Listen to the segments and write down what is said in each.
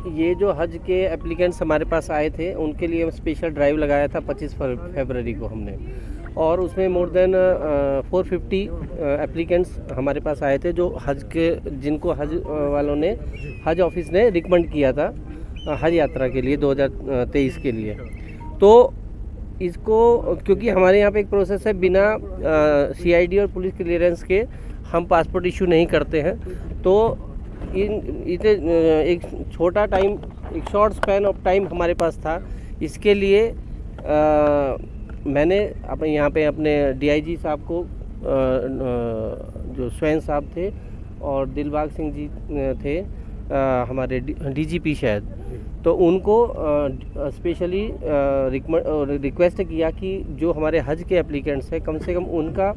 ये जो हज के एप्लीकेंट्स हमारे पास आए थे उनके लिए स्पेशल ड्राइव लगाया था 25 फरवरी को हमने, और उसमें मोर देन 450 एप्लीकेंट्स हमारे पास आए थे जो हज के, जिनको हज वालों ने, हज ऑफिस ने रिकमेंड किया था हज यात्रा के लिए 2023 के लिए। तो इसको, क्योंकि हमारे यहाँ पे एक प्रोसेस है, बिना CID और पुलिस क्लियरेंस के हम पासपोर्ट इशू नहीं करते हैं। तो इतने एक छोटा टाइम, एक शॉर्ट स्पैन ऑफ टाइम हमारे पास था, इसके लिए मैंने यहाँ पे अपने DIG साहब को, जो स्वयं साहब थे और दिलबाग सिंह जी थे हमारे DGP शायद, तो उनको स्पेशली रिक्वेस्ट किया कि जो हमारे हज के एप्लीकेंट्स हैं कम से कम उनका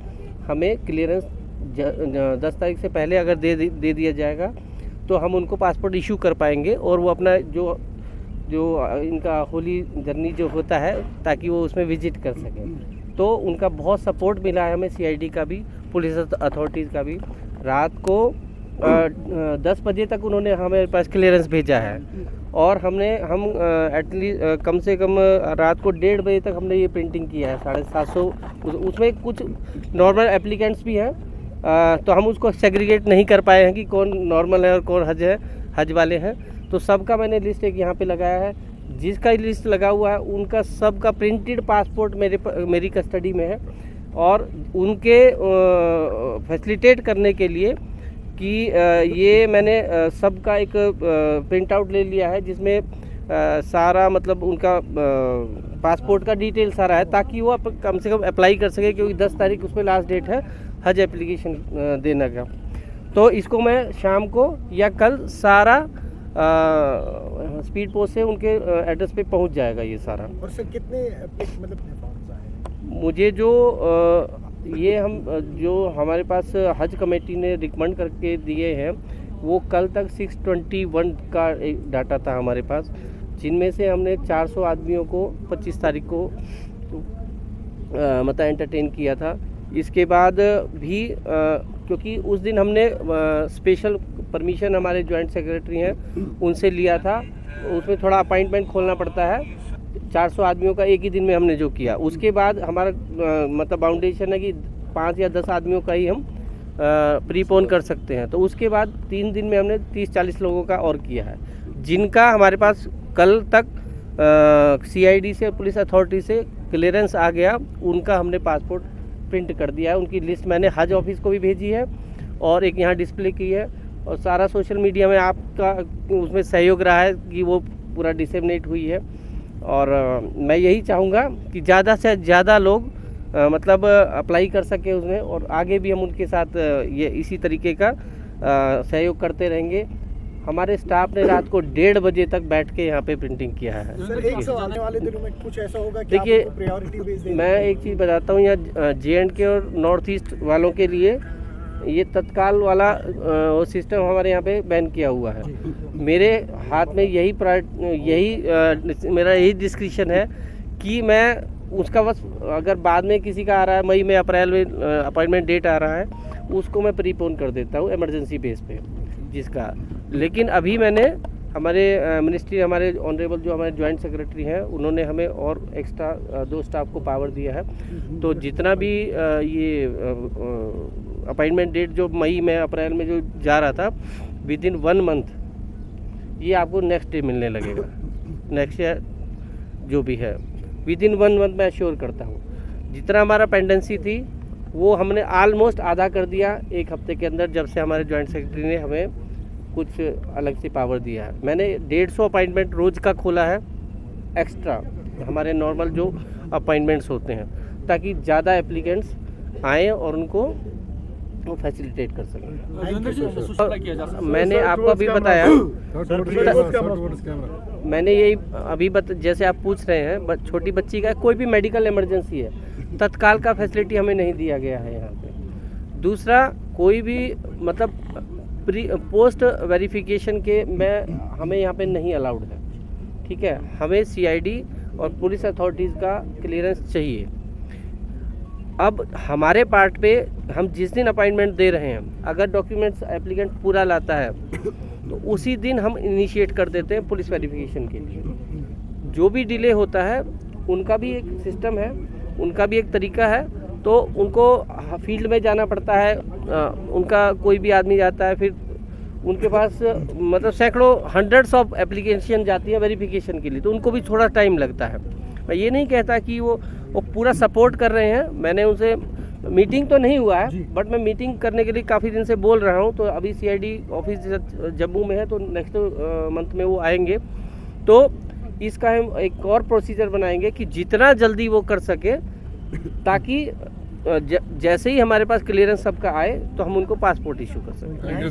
हमें क्लियरेंस 10 तारीख से पहले अगर दे दिया जाएगा तो हम उनको पासपोर्ट इशू कर पाएंगे, और वो अपना जो इनका होली जर्नी जो होता है ताकि वो उसमें विजिट कर सकें। तो उनका बहुत सपोर्ट मिला है हमें, CID का भी, पुलिस अथॉरिटीज़ का भी। रात को 10 बजे तक उन्होंने हमारे पास क्लियरेंस भेजा है, और हम एटलीस्ट कम से कम रात को 1:30 बजे तक हमने ये प्रिंटिंग किया है 750। उसमें कुछ नॉर्मल एप्लीकेंट्स भी हैं, तो हम उसको सेग्रीगेट नहीं कर पाए हैं कि कौन नॉर्मल है और कौन हज वाले हैं। तो सबका मैंने लिस्ट एक यहाँ पे लगाया है, जिसका लिस्ट लगा हुआ है उनका सबका प्रिंटेड पासपोर्ट मेरी कस्टडी में है, और उनके फैसिलिटेट करने के लिए कि ये मैंने सबका एक प्रिंट आउट ले लिया है, जिसमें सारा मतलब उनका पासपोर्ट का डिटेल सारा है, ताकि वो कम से कम अप्लाई कर सके, क्योंकि 10 तारीख उसमें लास्ट डेट है हज एप्लीकेशन देने का। तो इसको मैं शाम को या कल सारा स्पीड पोस्ट से उनके एड्रेस पे पहुंच जाएगा ये सारा। और सर कितने मतलब मुझे जो ये हम जो हमारे पास हज कमेटी ने रिकमेंड करके दिए हैं, वो कल तक 621 का एक डाटा था हमारे पास, जिनमें से हमने 400 आदमियों को 25 तारीख को मतलब एंटरटेन किया था। इसके बाद भी क्योंकि उस दिन हमने स्पेशल परमिशन हमारे जॉइंट सेक्रेटरी हैं उनसे लिया था, उसमें थोड़ा अपॉइंटमेंट खोलना पड़ता है। 400 आदमियों का एक ही दिन में हमने जो किया, उसके बाद हमारा मतलब बाउंडेशन है कि 5 या 10 आदमियों का ही हम प्रीपोन कर सकते हैं। तो उसके बाद 3 दिन में हमने 30-40 लोगों का और किया है, जिनका हमारे पास कल तक CID से, पुलिस अथॉरिटी से क्लियरेंस आ गया, उनका हमने पासपोर्ट प्रिंट कर दिया है। उनकी लिस्ट मैंने हज ऑफिस को भी भेजी है और एक यहाँ डिस्प्ले की है, और सारा सोशल मीडिया में आपका उसमें सहयोग रहा है कि वो पूरा डिसेमिनेट हुई है। और मैं यही चाहूँगा कि ज़्यादा से ज़्यादा लोग मतलब अप्लाई कर सके उसमें, और आगे भी हम उनके साथ ये इसी तरीके का सहयोग करते रहेंगे। हमारे स्टाफ ने रात को 1:30 बजे तक बैठ के यहाँ पे प्रिंटिंग किया है। सर, आने वाले दिनों में कुछ ऐसा होगा कि देखिए, प्रायोरिटी बेस देंगे? मैं एक चीज़ बताता हूँ, यहाँ JNK और नॉर्थ ईस्ट वालों के लिए ये तत्काल वाला वो सिस्टम हमारे यहाँ पे बैन किया हुआ है। मेरे हाथ में मेरा यही डिस्क्रिप्शन है कि मैं उसका बस, अगर बाद में किसी का आ रहा है, मई में, अप्रैल में अपॉइंटमेंट डेट आ रहा है, उसको मैं प्रीपोन कर देता हूँ इमरजेंसी बेस पे जिसका। लेकिन अभी मैंने हमारे मिनिस्ट्री, हमारे ऑनरेबल जो हमारे जॉइंट सेक्रेटरी हैं, उन्होंने हमें और एक्स्ट्रा 2 स्टाफ को पावर दिया है। तो जितना भी ये अपॉइंटमेंट डेट जो मई में, अप्रैल में जो जा रहा था, विदिन 1 मंथ ये आपको नेक्स्ट डे मिलने लगेगा। नेक्स्ट ईयर जो भी है विदिन 1 मंथ मैं अश्योर करता हूँ। जितना हमारा पेंडेंसी थी वो हमने ऑलमोस्ट आधा कर दिया 1 हफ्ते के अंदर, जब से हमारे जॉइंट सेक्रेटरी ने हमें कुछ अलग से पावर दिया है। मैंने 150 अपॉइंटमेंट रोज़ का खोला है एक्स्ट्रा, हमारे नॉर्मल जो अपॉइंटमेंट्स होते हैं, ताकि ज़्यादा एप्लीकेंट्स आएँ और उनको वो फैसिलिटेट कर सकें। मैंने आपको अभी बताया, मैंने यही अभी जैसे आप पूछ रहे हैं, छोटी बच्ची का कोई भी मेडिकल इमरजेंसी है, तत्काल का फैसिलिटी हमें नहीं दिया गया है यहाँ पे। दूसरा, कोई भी मतलब पोस्ट वेरिफिकेशन के हमें यहाँ पे नहीं अलाउड है, ठीक है। हमें CID और पुलिस अथॉरिटीज़ का क्लियरेंस चाहिए। अब हमारे पार्ट पे हम जिस दिन अपॉइंटमेंट दे रहे हैं, अगर डॉक्यूमेंट्स एप्लीकेंट पूरा लाता है तो उसी दिन हम इनिशिएट कर देते हैं पुलिस वेरिफिकेशन के लिए। जो भी डिले होता है उनका भी एक सिस्टम है, उनका भी एक तरीका है, तो उनको फील्ड में जाना पड़ता है, उनका कोई भी आदमी जाता है, फिर उनके पास मतलब सैकड़ों हंड्रेड्स ऑफ एप्लीकेशन जाती है वेरिफिकेशन के लिए, तो उनको भी थोड़ा टाइम लगता है। मैं ये नहीं कहता कि वो पूरा सपोर्ट कर रहे हैं। मैंने उनसे मीटिंग तो नहीं हुआ है, बट मैं मीटिंग करने के लिए काफ़ी दिन से बोल रहा हूँ। तो अभी CID ऑफिस जम्मू में है, तो नेक्स्ट मंथ में वो आएंगे, तो इसका हम एक और प्रोसीजर बनाएंगे कि जितना जल्दी वो कर सके, ताकि जैसे ही हमारे पास क्लियरेंस सबका आए तो हम उनको पासपोर्ट इशू कर सकें।